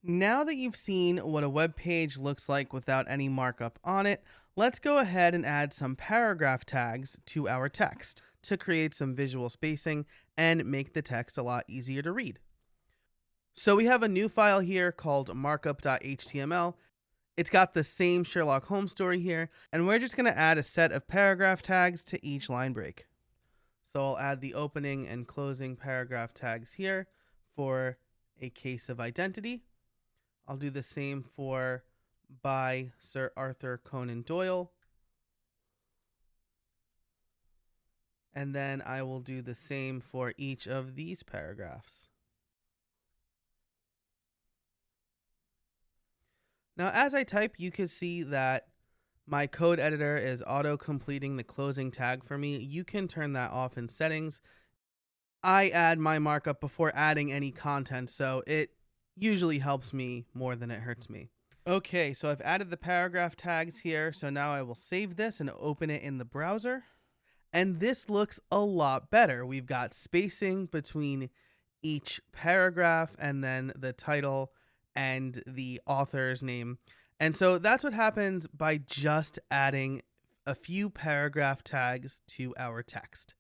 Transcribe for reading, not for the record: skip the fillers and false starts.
Now that you've seen what a web page looks like without any markup on it, let's go ahead and add some paragraph tags to our text to create some visual spacing and make the text a lot easier to read. So we have a new file here called markup.html. It's got the same Sherlock Holmes story here, and we're just going to add a set of paragraph tags to each line break. So I'll add the opening and closing paragraph tags here for a case of identity. I'll do the same for by Sir Arthur Conan Doyle. And then I will do the same for each of these paragraphs. Now, as I type, you can see that my code editor is auto completing the closing tag for me. You can turn that off in settings. I add my markup before adding any content, so it usually helps me more than it hurts me. Okay, so I've added the paragraph tags here, so now I will save this and open it in the browser. And this looks a lot better. We've got spacing between each paragraph and then the title and the author's name. And so that's what happens by just adding a few paragraph tags to our text.